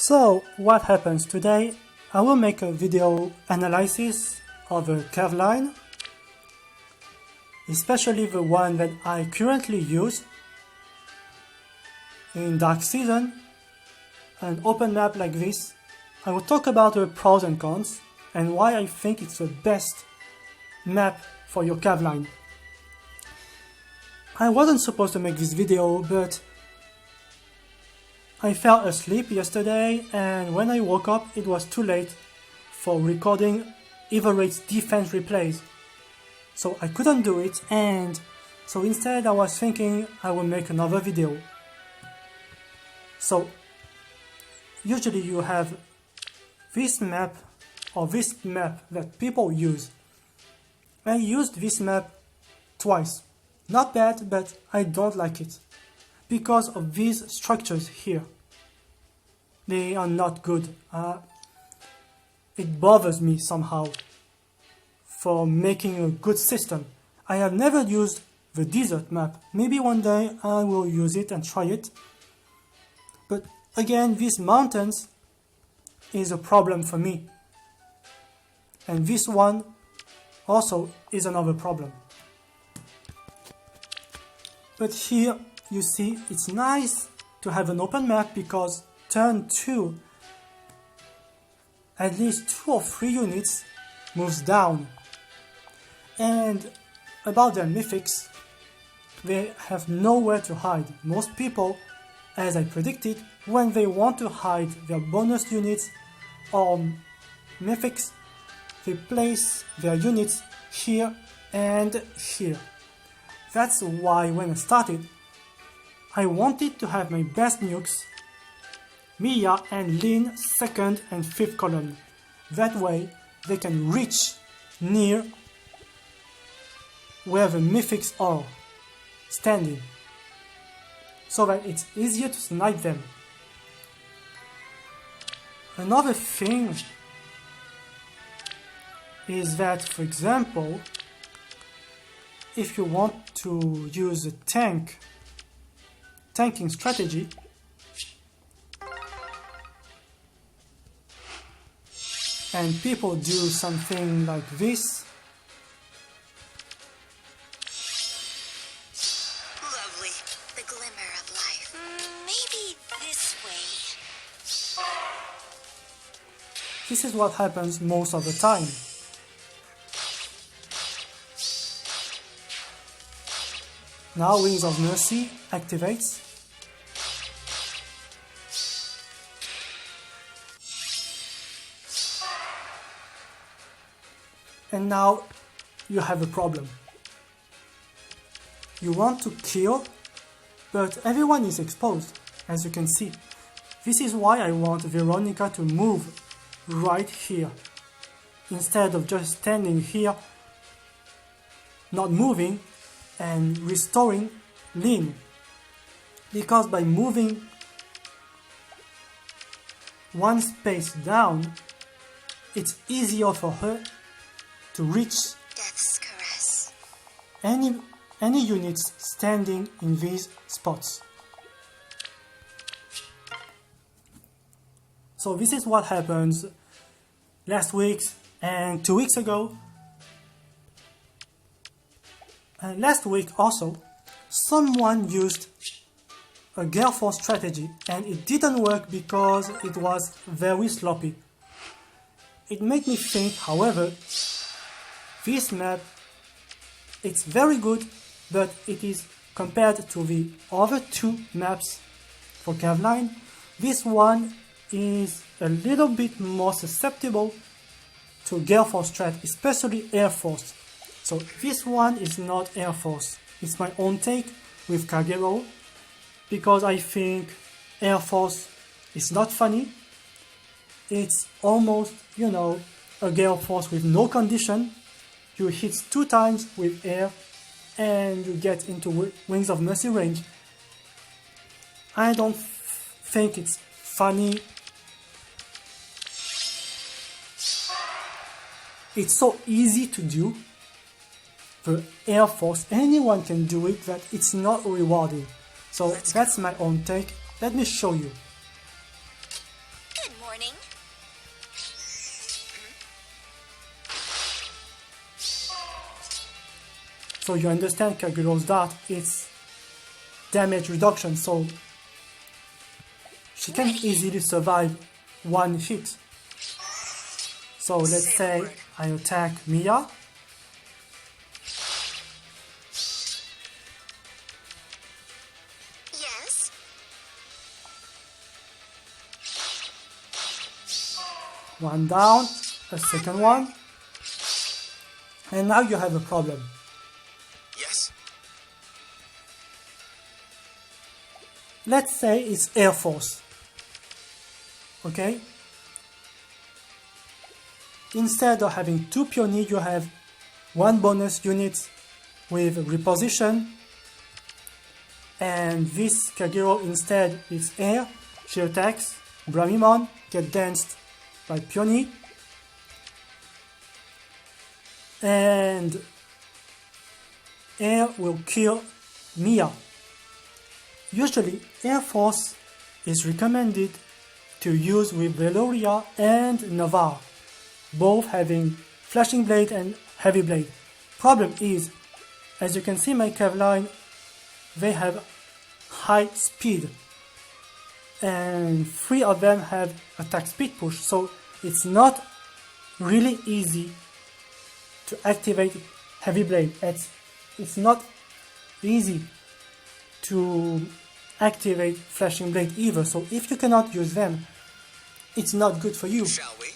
So, what happens today? I will make a video analysis of a curve line, especially the one that I currently use in dark season, an open map like this. I will talk about the pros and cons and why I think it's the best map for your curve line. I wasn't supposed to make this video, but I fell asleep yesterday, and when I woke up it was too late for recording Everett's defense replays. So I couldn't do it, and so instead I was thinking I will make another video. So usually you have this map or this map that people use. I used this map twice. Not bad, but I don't like it because of these structures here. They are not good. It bothers me somehow for making a good system. I have never used the desert map. Maybe one day I will use it and try it. But again, these mountains is a problem for me. And this one also is another problem. But here you see it's nice to have an open map because turn 2, at least 2 or 3 units moves down. And about their mythics, they have nowhere to hide. Most people, as I predicted, when they want to hide their bonus units or mythics, they place their units here and here. That's why when I started, I wanted to have my best nukes, Mia and Lin 2nd and 5th column. That way they can reach near where the mythics are standing, so that it's easier to snipe them. Another thing is that, for example, if you want to use a tanking strategy, and people do something like this. Lovely, the glimmer of life. Maybe this way. This is what happens most of the time. Now Wings of Mercy activates. And now you have a problem. You want to kill, but everyone is exposed, as you can see. This is why I want Veronica to move right here, instead of just standing here, not moving, and restoring Lin. Because by moving one space down, it's easier for her to reach Death's caress. any units standing in these spots. So this is what happens last week and 2 weeks ago. Last week also, someone used a Gale Force strategy and it didn't work because it was very sloppy. It made me think, however, this map, it's very good, but it is compared to the other 2 maps for curve line, this one is a little bit more susceptible to Gale Force strat, especially Air Force. So this one is not Air Force. It's my own take with Kagero, because I think Air Force is not funny. It's almost, a Gale Force with no condition. You hit 2 times with air and you get into Wings of Mercy range. I don't think it's funny. It's so easy to do. The Air Force, anyone can do it, that it's not rewarding. So that's my own take. Let me show you. So you understand Kaguro's dart, it's damage reduction, so she can easily survive one hit. So let's say I attack Mia. Yes. One down, a second one. And now you have a problem. Yes. Let's say it's Air Force. Okay? Instead of having 2 Peony, you have 1 bonus unit with reposition. And this Kagero instead is air. She attacks. Bramimon get danced by Peony. And air will kill Mia. Usually, Air Force is recommended to use with Veloria and Navarre, both having Flashing Blade and Heavy Blade. Problem is, as you can see my Kevline, they have high speed, and 3 of them have attack speed push, so it's not really easy to activate Heavy Blade. It's not easy to activate Flashing Blade either, so if you cannot use them, it's not good for you. Shall we?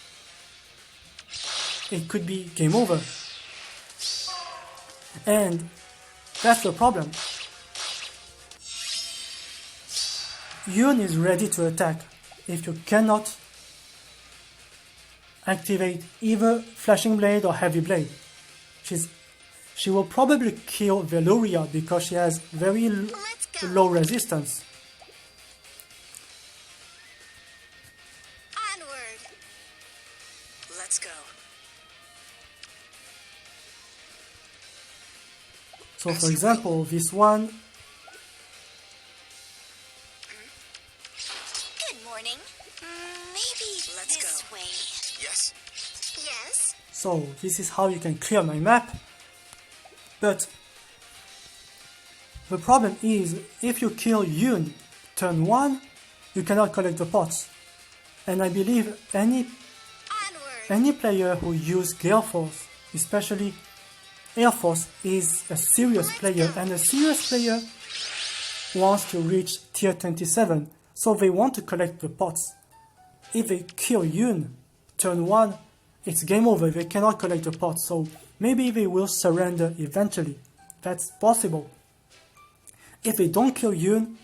It could be game over. And that's the problem. Yun is ready to attack if you cannot activate either Flashing Blade or Heavy Blade. She will probably kill Veloria because she has very low resistance. Onward. Let's go. So for example, this one, Good morning. Maybe Let's this go. way. Yes. Yes. so this is how you can clear my map. But the problem is, if you kill Yun turn 1, you cannot collect the pots. And I believe Onward. any player who uses Gale Force, especially Air Force, is a serious player, and a serious player wants to reach tier 27, so they want to collect the pots. If they kill Yun turn 1, it's game over, they cannot collect the pots, so maybe they will surrender eventually. That's possible. If they don't kill Yun,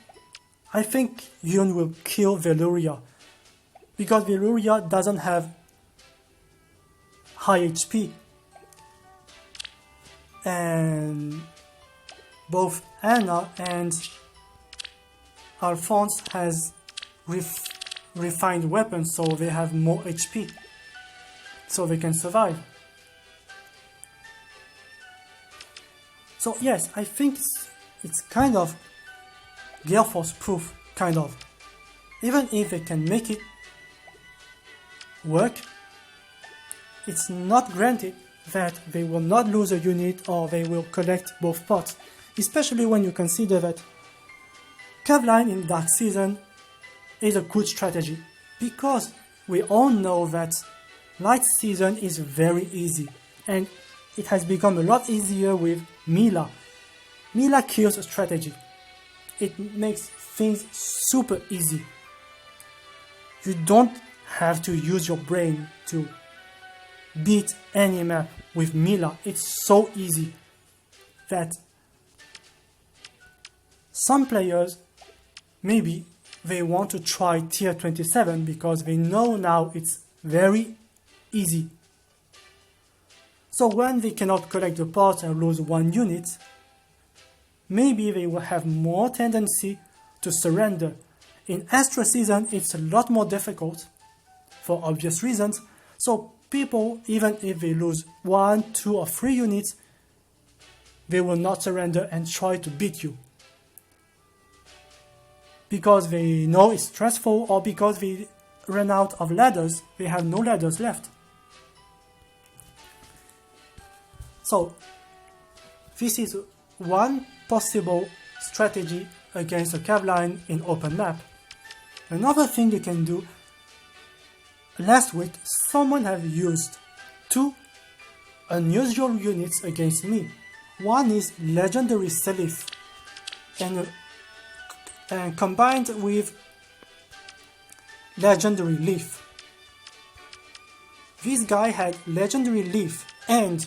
I think Yun will kill Veloria, because Veloria doesn't have high HP. And both Anna and Alphonse has refined weapons, so they have more HP, so they can survive. So yes, I think it's kind of Gale Force proof, kind of. Even if they can make it work, it's not granted that they will not lose a unit or they will collect both pots, especially when you consider that Kevline in Dark Season is a good strategy, because we all know that Light Season is very easy, and it has become a lot easier with Mila. Mila kills a strategy. It makes things super easy. You don't have to use your brain to beat any map with Mila. It's so easy that some players, maybe they want to try tier 27 because they know now it's very easy. So when they cannot collect the pots and lose 1 unit, maybe they will have more tendency to surrender. In Astra Season, it's a lot more difficult for obvious reasons, so people, even if they lose 1, 2 or 3 units, they will not surrender and try to beat you. Because they know it's stressful, or because they ran out of ladders, they have no ladders left. So, This is one possible strategy against a cav line in open map. Another thing you can do, last week someone have used two unusual units against me. One is legendary Seliph and combined with legendary Leaf. This guy had legendary Leaf and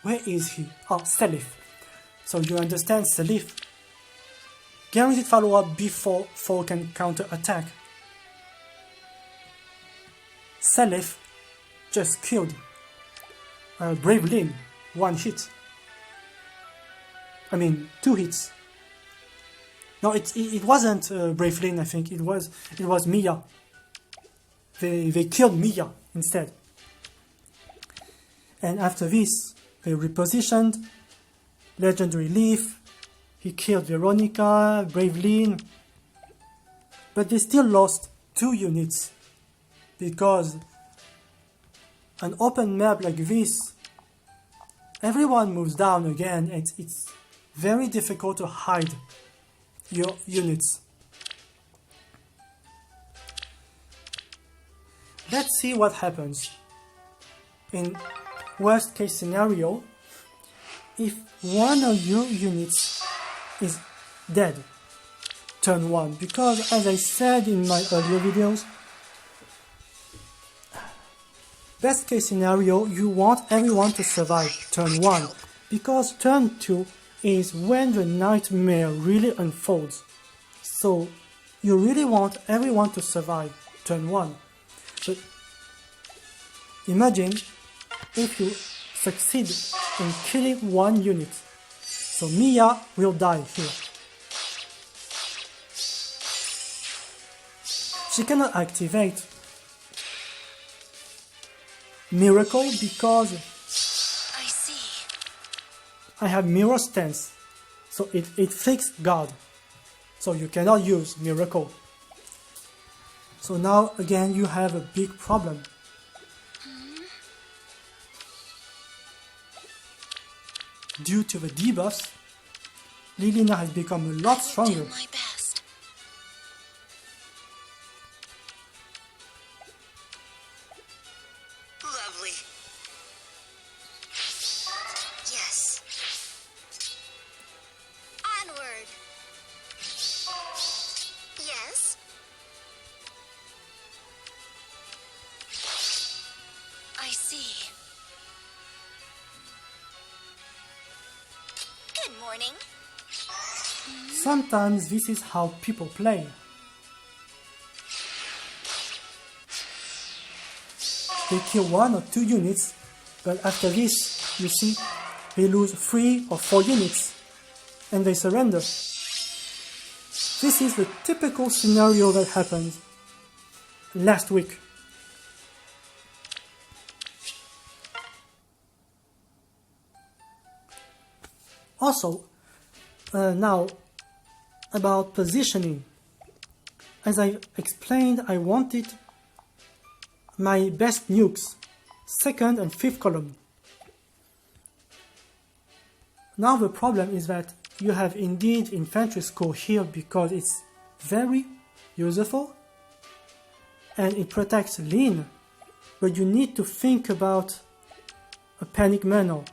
where is he? Oh, Seliph. So you understand Seliph. Guaranteed follow-up before foe can counter-attack. Seliph just killed Brave Lin, one hit. I mean, 2 hits. No, it wasn't Brave Lin, I think. It was Mia. They killed Mia instead. And after this, they repositioned Legendary Leaf. He killed Veronica, Brave Lin. But they still lost 2 units. Because an open map like this, everyone moves down again and it's very difficult to hide your units. Let's see what happens. In worst case scenario, if one of your units is dead turn 1, because as I said in my earlier videos, best case scenario, you want everyone to survive turn 1, because turn 2 is when the nightmare really unfolds. So you really want everyone to survive turn 1. But imagine if you succeed in killing 1 unit. So Mia will die here. She cannot activate Miracle because I see. I have Mirror Stance, so it flicks guard, so you cannot use Miracle. So now again you have a big problem. Due to the debuffs, Lilina has become a lot stronger. Do my best. Lovely. Yes. Onward. Yes. I see. Good morning. Sometimes this is how people play. They kill 1 or 2 units, but after this, you see, they lose 3 or 4 units, and they surrender. This is the typical scenario that happened last week. Also, now about positioning. As I explained, I wanted my best nukes, 2nd and 5th column. Now the problem is that you have indeed infantry score here because it's very useful and it protects Lin, but you need to think about a panic manor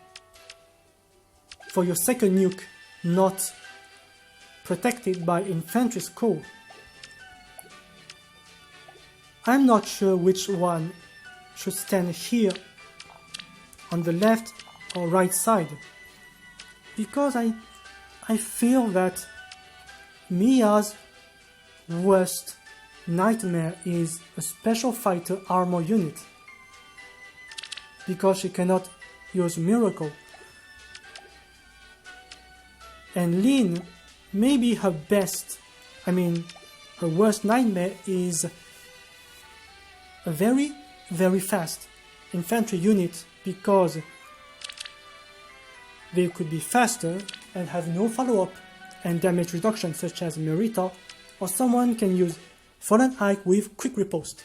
for your 2nd nuke not protected by infantry score. I'm not sure which one should stand here on the left or right side, because I feel that Mia's worst nightmare is a special fighter armor unit, because she cannot use Miracle. And Lin, maybe her worst nightmare is a very, very fast infantry unit, because they could be faster and have no follow-up and damage reduction, such as Merita, or someone can use Fallen Ike with quick riposte.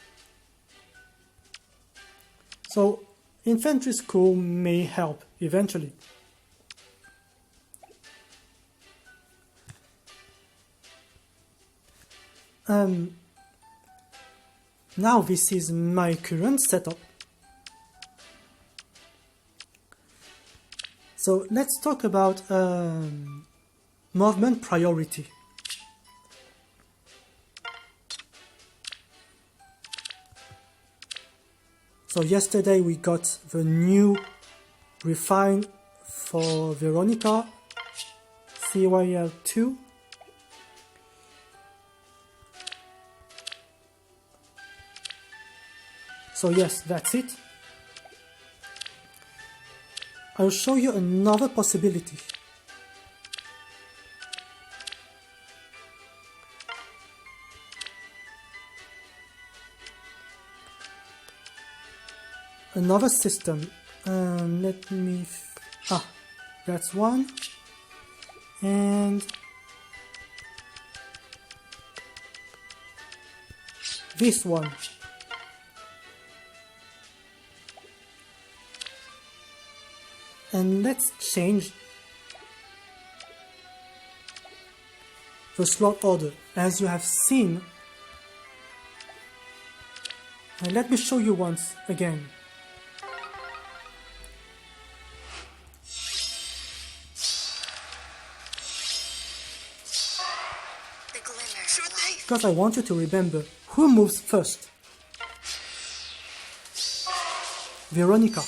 So infantry school may help eventually. Now this is my current setup. So let's talk about movement priority. So yesterday we got the new refine for Veronica CYL2. So yes, that's it. I'll show you another possibility. Another system. Let me... that's one. And... this one. And let's change the slot order as you have seen. And let me show you once again. The glimmer Sure of thing. life. Because I want you to remember who moves first. Veronica.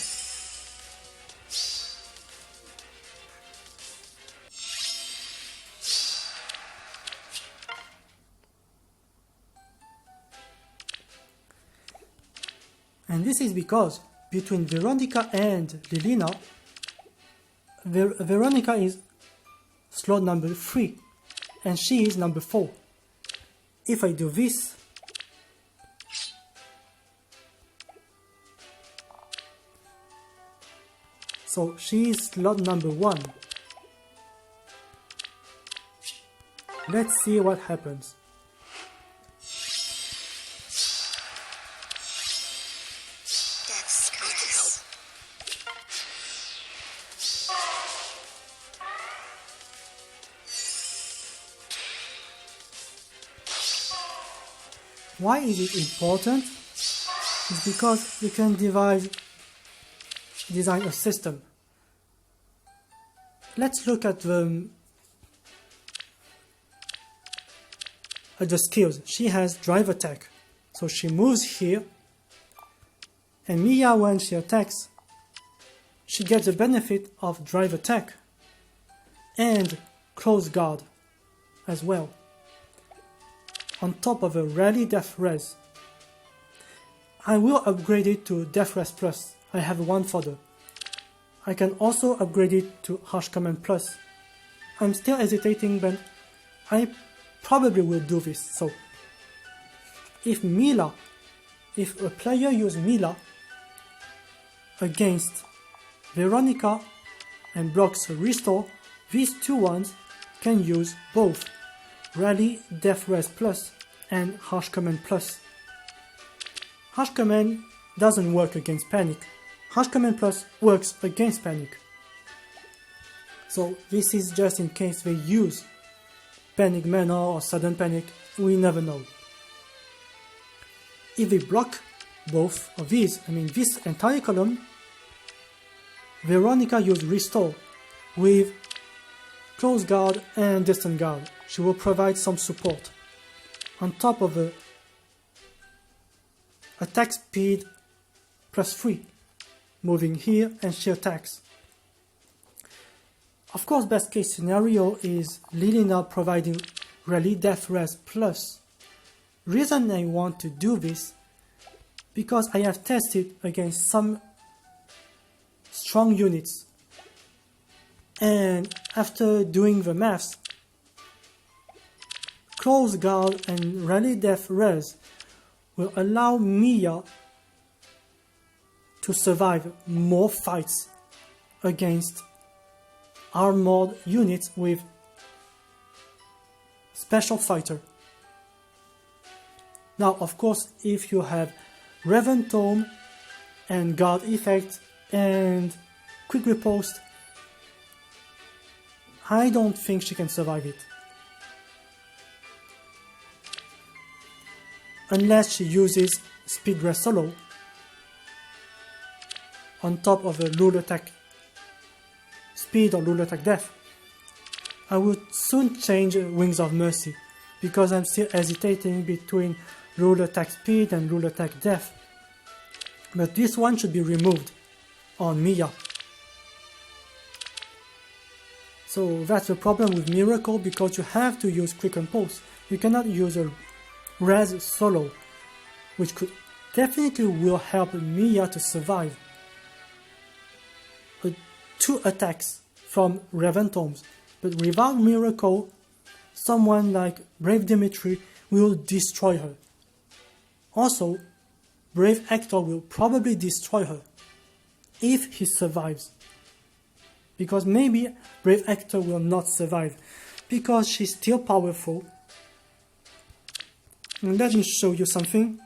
And this is because between Veronica and Lilina, Veronica is slot number 3 and she is number 4. If I do this, so she is slot number 1. Let's see what happens. Death's caress. Why is it important? It's because you can design a system. Let's look at the skills. She has drive attack, so she moves here, and Mia, when she attacks, she gets the benefit of drive attack and close guard as well, on top of a rally death res. I will upgrade it to death res plus. I have one fodder. I can also upgrade it to harsh command plus. I'm still hesitating, but I probably will do this. So if a player uses Mila against Veronica and blocks a restore, these two ones can use both Rally Death Res Plus and Harsh Command Plus. Harsh Command doesn't work against Panic. Harsh Command Plus works against Panic. So this is just in case they use Panic Mana or Sudden Panic, we never know. If they block both of these, this entire column, Veronica used Restore with Close Guard and Distant Guard. She will provide some support on top of the attack speed plus 3, moving here and she attacks. Of course, best case scenario is Lilina providing Rally Death Res Plus. Reason I want to do this, because I have tested against some strong units, and after doing the maths, Close Guard and Rally Death Res will allow Mia to survive more fights against armored units with special fighter. Now, of course, if you have Raven Tome and Guard effect And quick riposte, I don't think she can survive it. Unless she uses speed rest solo on top of a lure attack speed or lure attack death. I would soon change Wings of Mercy because I'm still hesitating between lure attack speed and lure attack death. But this one should be removed on Mia. So that's the problem with Miracle, because you have to use Quick and Pulse. You cannot use a Res solo, which could definitely will help Mia to survive 2 attacks from Raven Tomes. But without Miracle, someone like Brave Dimitri will destroy her. Also, Brave Hector will probably destroy her if he survives. Because maybe Brave Hector will not survive because she's still powerful. And let me show you something.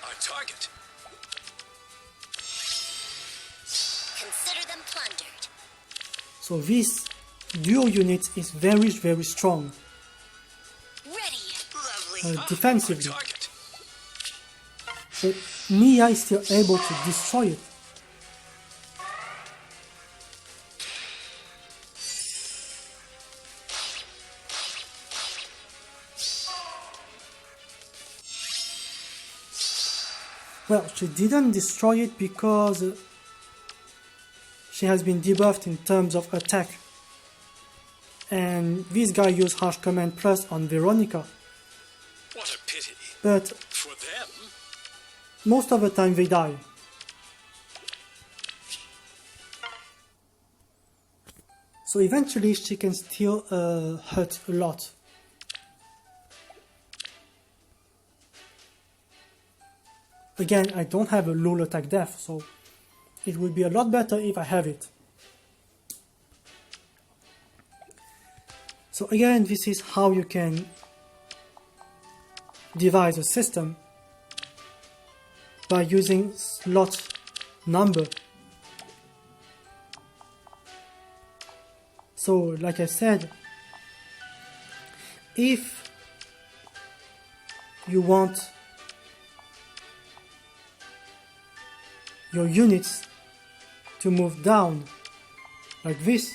Our target. Consider them plundered. So this duo unit is very strong Ready. Lovely. defensively. Our target. But Mia is still able to destroy it. Well, she didn't destroy it because she has been debuffed in terms of attack. And this guy used Harsh Command Plus on Veronica. What a pity. But For them. most of the time they die. So eventually she can still hurt a lot. Again, I don't have a lull attack death, so it would be a lot better if I have it. So again, this is how you can devise a system by using slot number. So, like I said, if you want your units to move down like this,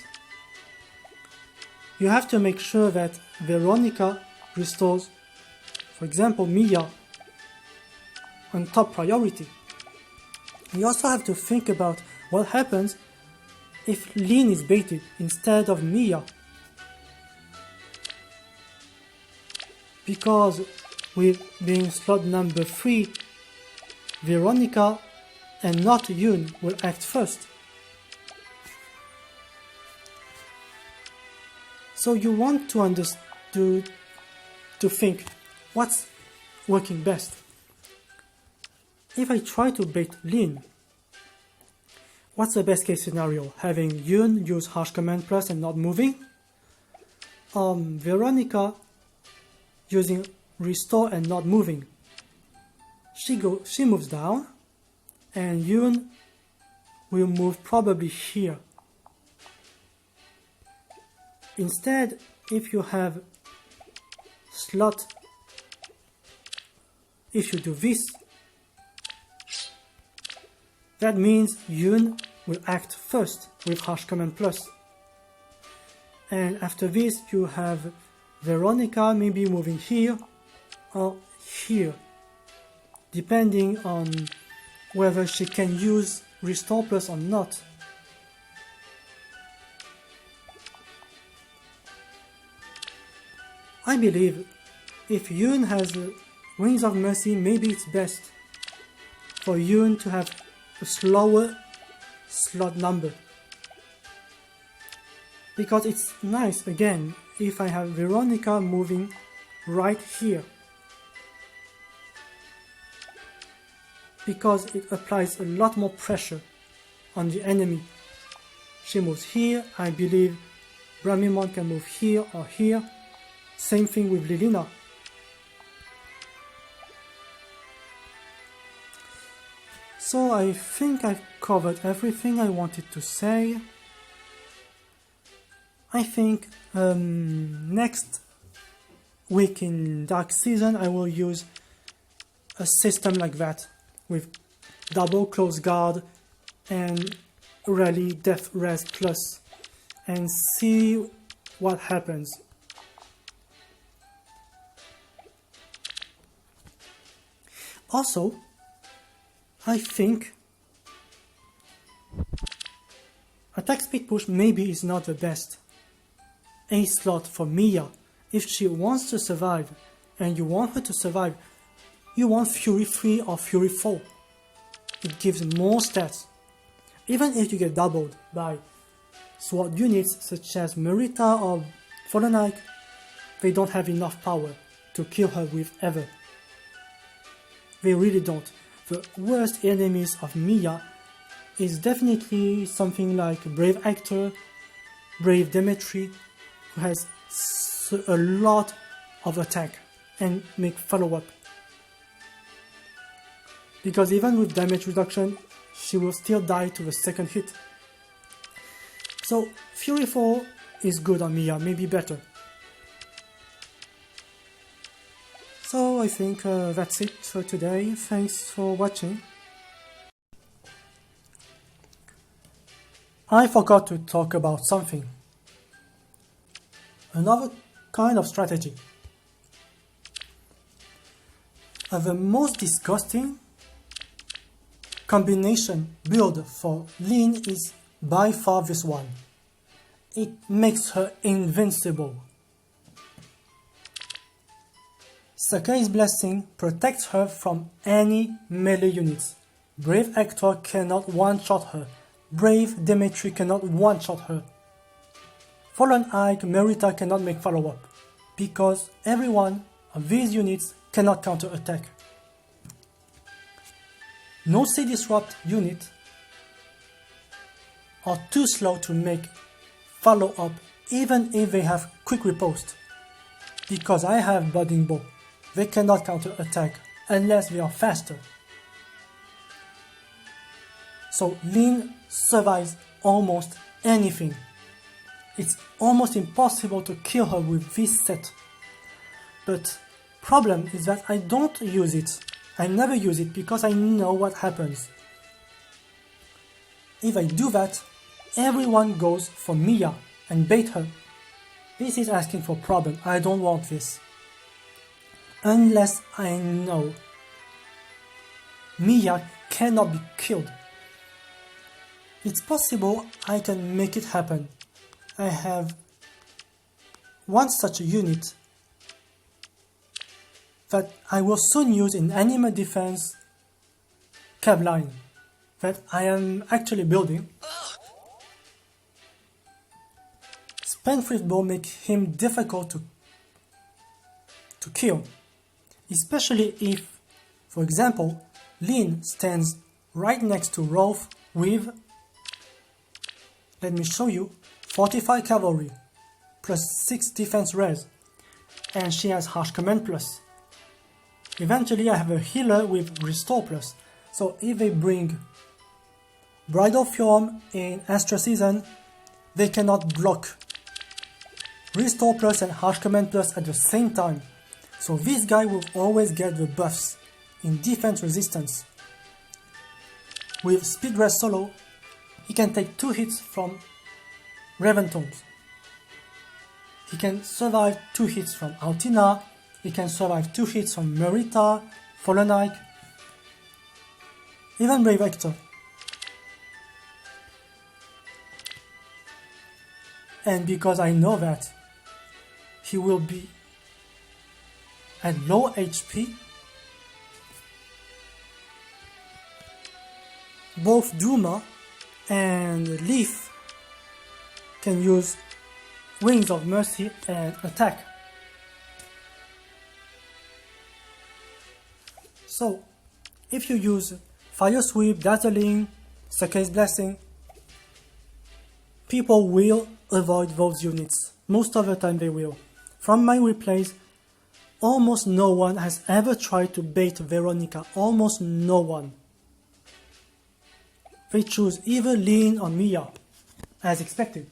you have to make sure that Veronica restores, for example, Mia on top priority. You also have to think about what happens if Lynn is baited instead of Mia. Because with being slot number 3, Veronica and not Yoon will act first. So you want to think what's working best. If I try to bait Lin, what's the best case scenario? Having Yoon use Harsh Command Plus and not moving? Veronica using Restore and not moving. She moves down, and Yoon will move probably here. Instead, if you have slot, if you do this, that means Yoon will act first with Harsh Command Plus. And after this, you have Veronica maybe moving here or here, depending on whether she can use Restore Plus or not. I believe if Yoon has Wings of Mercy, maybe it's best for Yoon to have a slower slot number. Because it's nice, again, if I have Veronica moving right here. Because it applies a lot more pressure on the enemy. she moves here. I believe Bramimon can move here or here. Same thing with Lilina. So I think I've covered everything I wanted to say. I think next week in Dark Season I will use a system like that with double close guard and rally death res plus and see what happens. Also, I think attack speed push maybe is not the best A slot for Mia. If she wants to survive and you want her to survive, you want Fury 3 or Fury 4. It gives more stats. Even if you get doubled by SWAT units such as Marita or Fallen, they don't have enough power to kill her with ever. They really don't. The worst enemies of Mia is definitely something like Brave Actor, Brave Demetri, who has a lot of attack and make follow-up. Because even with damage reduction, she will still die to the second hit. So Fury 4 is good on Mia, maybe better. So I think that's it for today. Thanks for watching. I forgot to talk about something. Another kind of strategy. The most disgusting combination build for Lin is by far this one. It makes her invincible. Sakai's Blessing protects her from any melee units. Brave Actor cannot one-shot her. Brave Demetri cannot one-shot her. Fallen Ike Merita cannot make follow-up, because every one of these units cannot counter-attack. No C-Disrupt unit are too slow to make follow-up even if they have quick riposte. Because I have Budding Bow, they cannot counter-attack unless they are faster. So Lin survives almost anything. It's almost impossible to kill her with this set. But problem is that I don't use it. I never use it because I know what happens. If I do that, everyone goes for Mia and bait her. This is asking for problem. I don't want this. Unless I know Mia cannot be killed. It's possible I can make it happen. I have one such a unit that I will soon use in Anima Defense Cav line that I am actually building. Spendthrift Bow make him difficult to kill, especially if, for example, Lin stands right next to Rolf with, let me show you, 45 cavalry plus 6 defense res, and she has harsh command plus. Eventually I have a healer with restore plus, so if they bring Bridal Fjorm in Astra Season, they cannot block restore plus and harsh command plus at the same time. So this guy will always get the buffs in defense resistance. With speed res solo, he can take 2 hits from Raven Tombs. He can survive 2 hits from Altina. He can survive 2 hits from Merita, Fallen Ike, even Brave Actor. And because I know that he will be at low HP, both Duma and Leaf can use Wings of Mercy and attack. So, if you use Fire Sweep, Dazzling, Sakai's Blessing, people will avoid those units. Most of the time they will. From my replays, almost no one has ever tried to bait Veronica. Almost no one. They choose either Lean or Mia, as expected.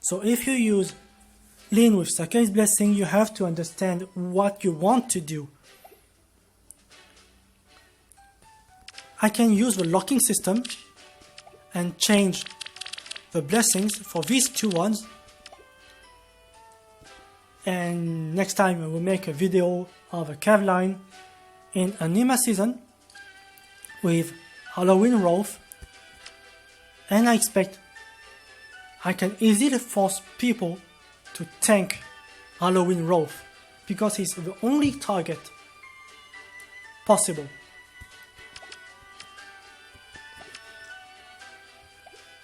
So if you use Lean with Sakai's Blessing, you have to understand what you want to do. I can use the locking system and change the blessings for these two ones. And next time I will make a video of a cave line in Anima season with Halloween Rolf. And I expect I can easily force people to tank Halloween Rolf because he's the only target possible.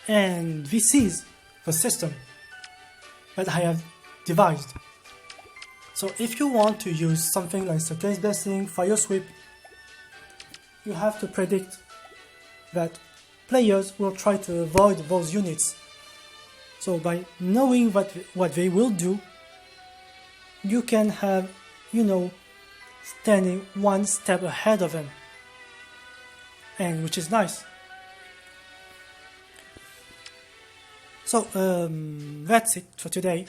And this is the system that I have devised. So if you want to use something like Sakai's Blessing, Fire Sweep, you have to predict that players will try to avoid those units. So by knowing what they will do, you can have, standing one step ahead of them. And which is nice. So that's it for today.